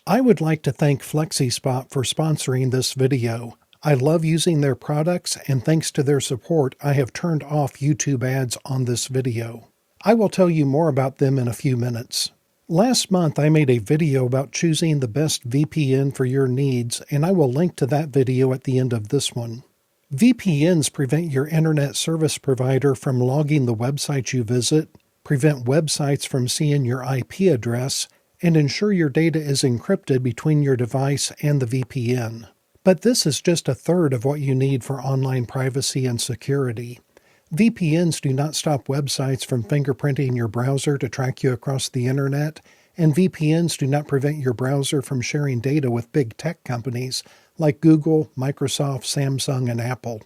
I would like to thank FlexiSpot for sponsoring this video. I love using their products, and thanks to their support, I have turned off YouTube ads on this video. I will tell you more about them in a few minutes. Last month, I made a video about choosing the best VPN for your needs, and I will link to that video at the end of this one. VPNs prevent your internet service provider from logging the websites you visit, prevent websites from seeing your IP address, and ensure your data is encrypted between your device and the VPN. But this is just a third of what you need for online privacy and security. VPNs do not stop websites from fingerprinting your browser to track you across the internet, and VPNs do not prevent your browser from sharing data with big tech companies like Google, Microsoft, Samsung, and Apple.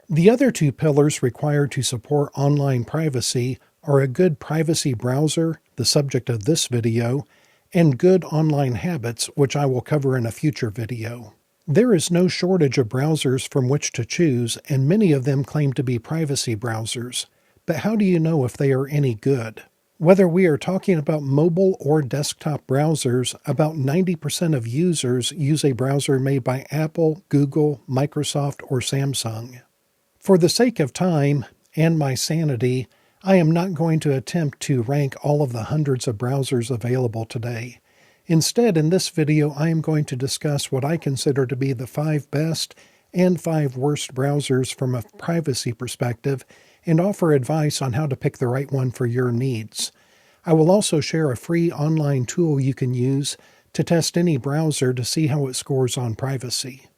The other two pillars required to support online privacy are a good privacy browser, the subject of this video, and good online habits, which I will cover in a future video. There is no shortage of browsers from which to choose, and many of them claim to be privacy browsers. But how do you know if they are any good? Whether we are talking about mobile or desktop browsers, about 90% of users use a browser made by Apple, Google, Microsoft, or Samsung. For the sake of time and my sanity, I am not going to attempt to rank all of the hundreds of browsers available today. Instead, in this video, I am going to discuss what I consider to be the 5 best and 5 worst browsers from a privacy perspective and offer advice on how to pick the right one for your needs. I will also share a free online tool you can use to test any browser to see how it scores on privacy.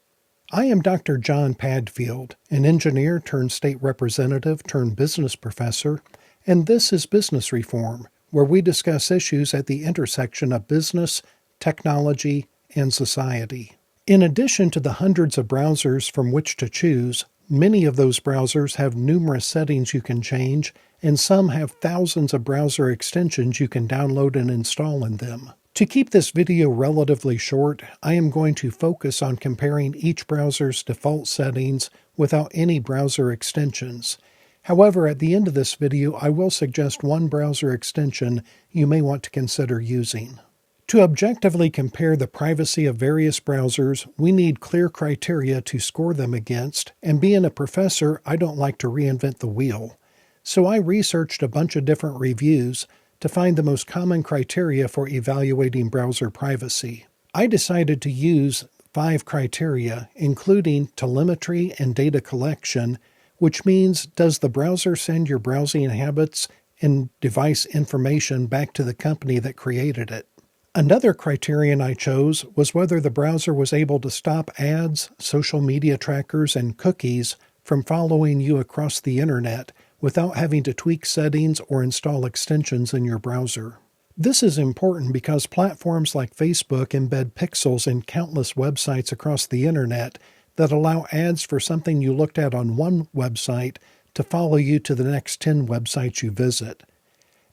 I am Dr. John Padfield, an engineer turned state representative turned business professor, and this is Business Reform, where we discuss issues at the intersection of business, technology, and society. In addition to the hundreds of browsers from which to choose, many of those browsers have numerous settings you can change, and some have thousands of browser extensions you can download and install in them. To keep this video relatively short, I am going to focus on comparing each browser's default settings without any browser extensions. However, at the end of this video, I will suggest one browser extension you may want to consider using. To objectively compare the privacy of various browsers, we need clear criteria to score them against, and being a professor, I don't like to reinvent the wheel. So I researched a bunch of different reviews to find the most common criteria for evaluating browser privacy. I decided to use 5 criteria, including telemetry and data collection, which means, does the browser send your browsing habits and device information back to the company that created it? Another criterion I chose was whether the browser was able to stop ads, social media trackers, and cookies from following you across the internet without having to tweak settings or install extensions in your browser. This is important because platforms like Facebook embed pixels in countless websites across the internet that allow ads for something you looked at on one website to follow you to the next 10 websites you visit.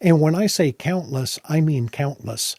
And when I say countless, I mean countless.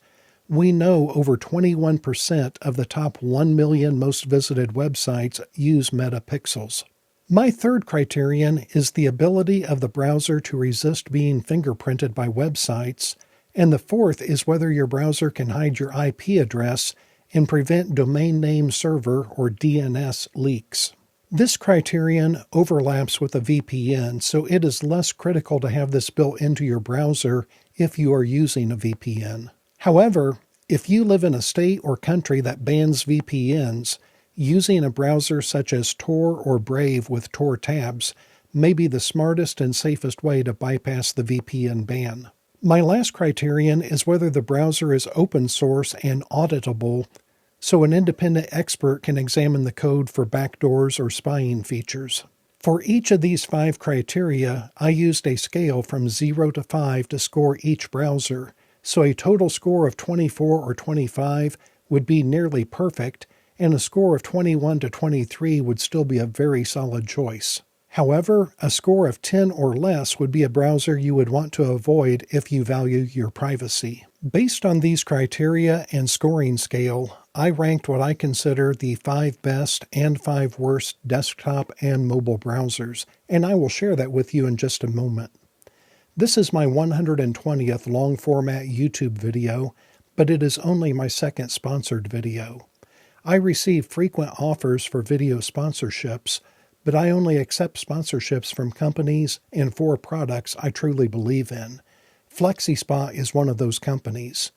We know over 21% of the top 1 million most visited websites use metapixels. My third criterion is the ability of the browser to resist being fingerprinted by websites, and the fourth is whether your browser can hide your IP address and prevent domain name server or DNS leaks. This criterion overlaps with a VPN, so it is less critical to have this built into your browser if you are using a VPN. However, if you live in a state or country that bans VPNs, using a browser such as Tor or Brave with Tor tabs may be the smartest and safest way to bypass the VPN ban. My last criterion is whether the browser is open source and auditable, so an independent expert can examine the code for backdoors or spying features. For each of these 5 criteria, I used a scale from 0 to 5 to score each browser, so a total score of 24 or 25 would be nearly perfect, and a score of 21 to 23 would still be a very solid choice. However, a score of 10 or less would be a browser you would want to avoid if you value your privacy. Based on these criteria and scoring scale, I ranked what I consider the 5 best and 5 worst desktop and mobile browsers, and I will share that with you in just a moment. This is my 120th long-format YouTube video, but it is only my second sponsored video. I receive frequent offers for video sponsorships, but I only accept sponsorships from companies and for products I truly believe in. FlexiSpot is one of those companies.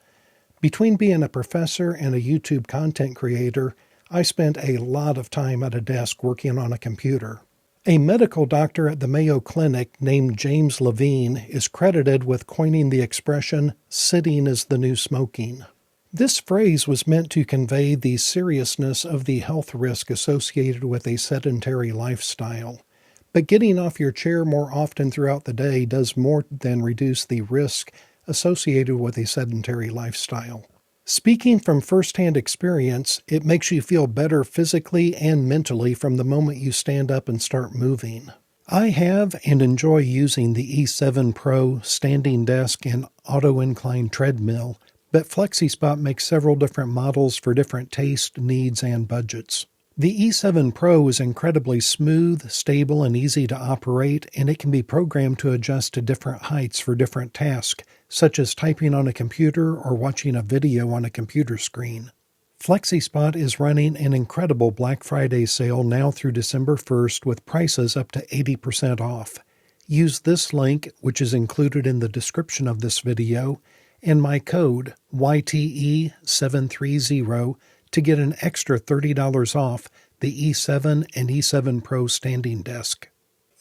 Between being a professor and a YouTube content creator, I spent a lot of time at a desk working on a computer. A medical doctor at the Mayo Clinic named James Levine is credited with coining the expression, "sitting is the new smoking." This phrase was meant to convey the seriousness of the health risk associated with a sedentary lifestyle. But getting off your chair more often throughout the day does more than reduce the risk associated with a sedentary lifestyle. Speaking from firsthand experience, it makes you feel better physically and mentally from the moment you stand up and start moving. I have and enjoy using the E7 Pro standing desk and auto-incline treadmill, but FlexiSpot makes several different models for different taste, needs, and budgets. The E7 Pro is incredibly smooth, stable, and easy to operate, and it can be programmed to adjust to different heights for different tasks, such as typing on a computer or watching a video on a computer screen. FlexiSpot is running an incredible Black Friday sale now through December 1st with prices up to 80% off. Use this link, which is included in the description of this video, and my code YTE730 to get an extra $30 off the E7 and E7 Pro standing desk.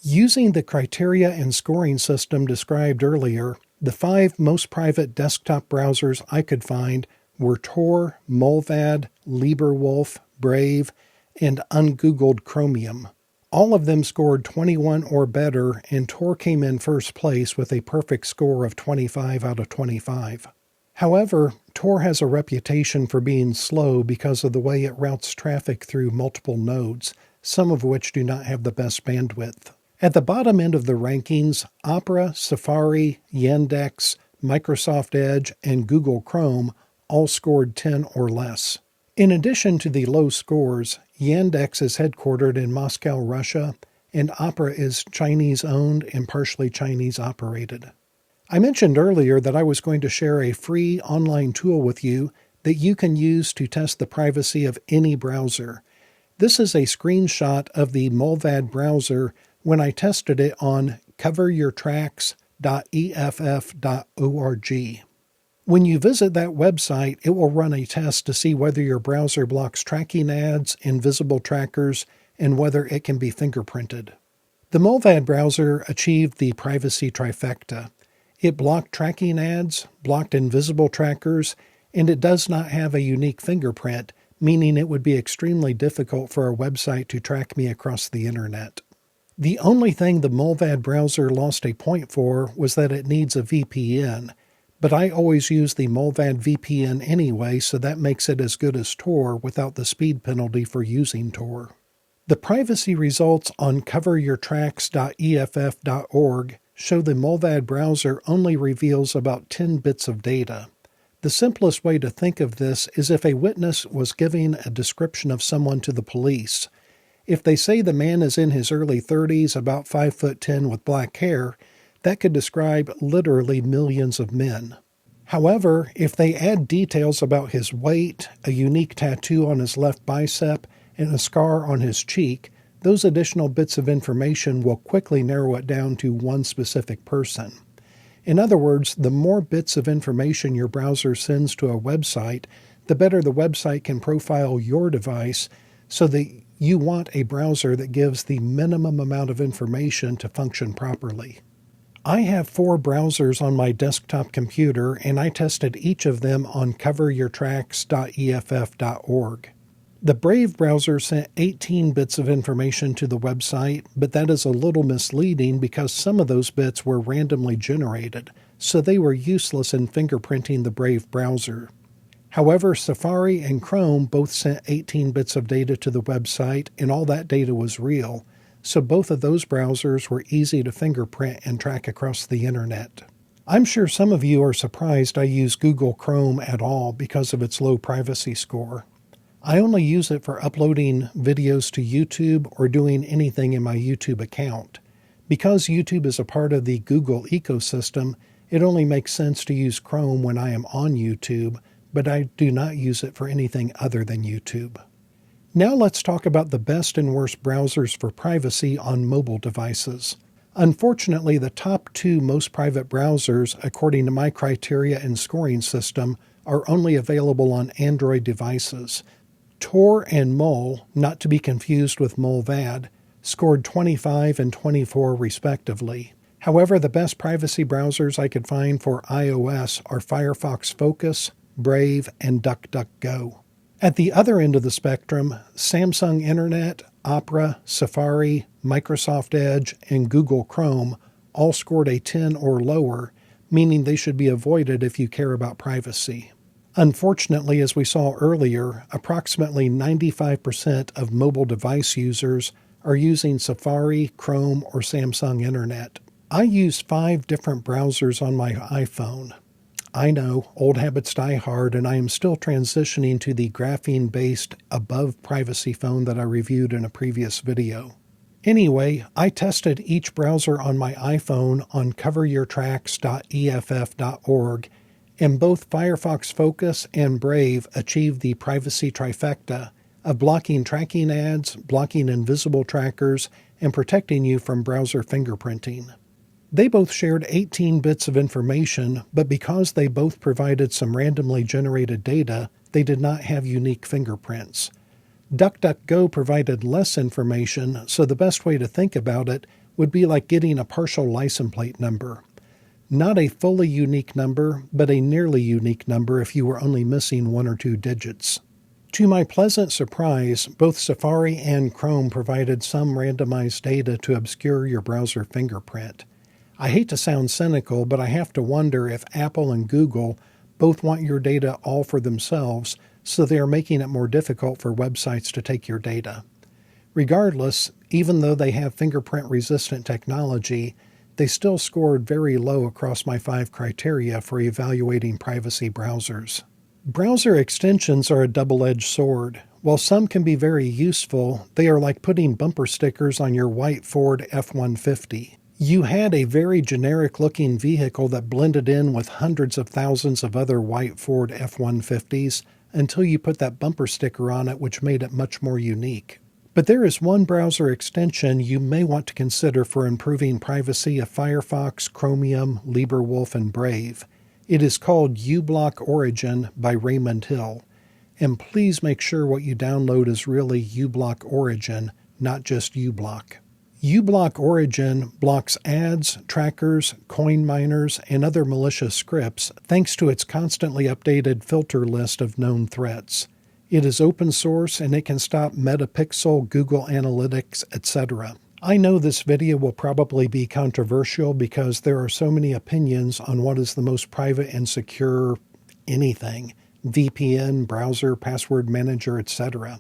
Using the criteria and scoring system described earlier, the 5 most private desktop browsers I could find were Tor, Mullvad, LibreWolf, Brave, and Ungoogled Chromium. All of them scored 21 or better, and Tor came in first place with a perfect score of 25 out of 25. However, Tor has a reputation for being slow because of the way it routes traffic through multiple nodes, some of which do not have the best bandwidth. At the bottom end of the rankings, Opera, Safari, Yandex, Microsoft Edge, and Google Chrome all scored 10 or less. In addition to the low scores, Yandex is headquartered in Moscow, Russia, and Opera is Chinese-owned and partially Chinese-operated. I mentioned earlier that I was going to share a free online tool with you that you can use to test the privacy of any browser. This is a screenshot of the Mullvad browser when I tested it on coveryourtracks.eff.org. When you visit that website, it will run a test to see whether your browser blocks tracking ads, invisible trackers, and whether it can be fingerprinted. The Mullvad browser achieved the privacy trifecta. It blocked tracking ads, blocked invisible trackers, and it does not have a unique fingerprint, meaning it would be extremely difficult for a website to track me across the internet. The only thing the Mullvad browser lost a point for was that it needs a VPN, but I always use the Mullvad VPN anyway, so that makes it as good as Tor without the speed penalty for using Tor. The privacy results on coveryourtracks.eff.org show the Mullvad browser only reveals about 10 bits of data. The simplest way to think of this is if a witness was giving a description of someone to the police. If they say the man is in his early 30s, about 5'10" with black hair, that could describe literally millions of men. However, if they add details about his weight, a unique tattoo on his left bicep, and a scar on his cheek, those additional bits of information will quickly narrow it down to one specific person. In other words, the more bits of information your browser sends to a website, the better the website can profile your device so that you want a browser that gives the minimum amount of information to function properly. I have 4 browsers on my desktop computer, and I tested each of them on coveryourtracks.eff.org. The Brave browser sent 18 bits of information to the website, but that is a little misleading because some of those bits were randomly generated, so they were useless in fingerprinting the Brave browser. However, Safari and Chrome both sent 18 bits of data to the website, and all that data was real, so both of those browsers were easy to fingerprint and track across the internet. I'm sure some of you are surprised I use Google Chrome at all because of its low privacy score. I only use it for uploading videos to YouTube or doing anything in my YouTube account. Because YouTube is a part of the Google ecosystem, it only makes sense to use Chrome when I am on YouTube, but I do not use it for anything other than YouTube. Now let's talk about the best and worst browsers for privacy on mobile devices. Unfortunately, the top 2 most private browsers, according to my criteria and scoring system, are only available on Android devices. Tor and Mull, not to be confused with Mullvad, scored 25 and 24 respectively. However, the best privacy browsers I could find for iOS are Firefox Focus, Brave, and DuckDuckGo. At the other end of the spectrum, Samsung Internet, Opera, Safari, Microsoft Edge, and Google Chrome all scored a 10 or lower, meaning they should be avoided if you care about privacy. Unfortunately, as we saw earlier, approximately 95% of mobile device users are using Safari, Chrome, or Samsung Internet. I use 5 different browsers on my iPhone. I know, old habits die hard, and I am still transitioning to the graphene-based above privacy phone that I reviewed in a previous video. Anyway, I tested each browser on my iPhone on coveryourtracks.eff.org, and both Firefox Focus and Brave achieved the privacy trifecta of blocking tracking ads, blocking invisible trackers, and protecting you from browser fingerprinting. They both shared 18 bits of information, but because they both provided some randomly generated data, they did not have unique fingerprints. DuckDuckGo provided less information, so the best way to think about it would be like getting a partial license plate number. Not a fully unique number, but a nearly unique number if you were only missing 1 or 2 digits. To my pleasant surprise, both Safari and Chrome provided some randomized data to obscure your browser fingerprint. I hate to sound cynical, but I have to wonder if Apple and Google both want your data all for themselves, so they are making it more difficult for websites to take your data. Regardless, even though they have fingerprint-resistant technology, they still scored very low across my 5 criteria for evaluating privacy browsers. Browser extensions are a double-edged sword. While some can be very useful, they are like putting bumper stickers on your white Ford F-150. You had a very generic-looking vehicle that blended in with hundreds of thousands of other white Ford F-150s until you put that bumper sticker on it, which made it much more unique. But there is one browser extension you may want to consider for improving privacy of Firefox, Chromium, LibreWolf, and Brave. It is called uBlock Origin by Raymond Hill. And please make sure what you download is really uBlock Origin, not just uBlock. uBlock Origin blocks ads, trackers, coin miners, and other malicious scripts thanks to its constantly updated filter list of known threats. It is open source and it can stop Metapixel, Google Analytics, etc. I know this video will probably be controversial because there are so many opinions on what is the most private and secure anything, VPN, browser, password manager, etc.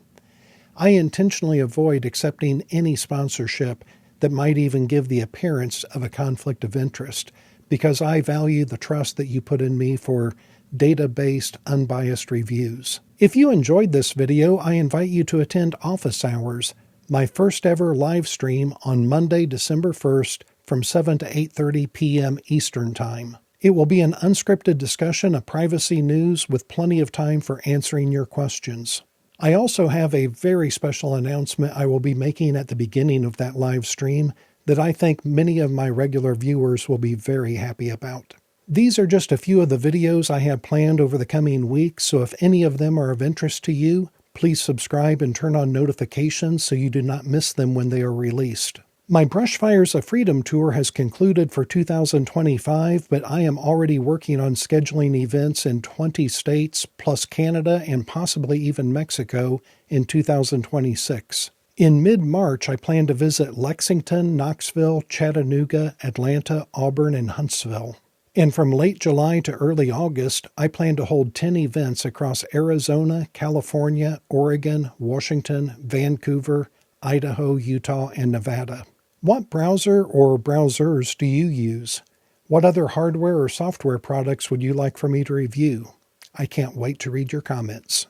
I intentionally avoid accepting any sponsorship that might even give the appearance of a conflict of interest because I value the trust that you put in me for data-based, unbiased reviews. If you enjoyed this video, I invite you to attend Office Hours, my first ever live stream on Monday, December 1st from 7 to 8:30 p.m. Eastern Time. It will be an unscripted discussion of privacy news with plenty of time for answering your questions. I also have a very special announcement I will be making at the beginning of that live stream that I think many of my regular viewers will be very happy about. These are just a few of the videos I have planned over the coming weeks, so if any of them are of interest to you, please subscribe and turn on notifications so you do not miss them when they are released. My Brushfires of Freedom tour has concluded for 2025, but I am already working on scheduling events in 20 states, plus Canada and possibly even Mexico in 2026. In mid-March, I plan to visit Lexington, Knoxville, Chattanooga, Atlanta, Auburn, and Huntsville. And from late July to early August, I plan to hold 10 events across Arizona, California, Oregon, Washington, Vancouver, Idaho, Utah, and Nevada. What browser or browsers do you use? What other hardware or software products would you like for me to review? I can't wait to read your comments.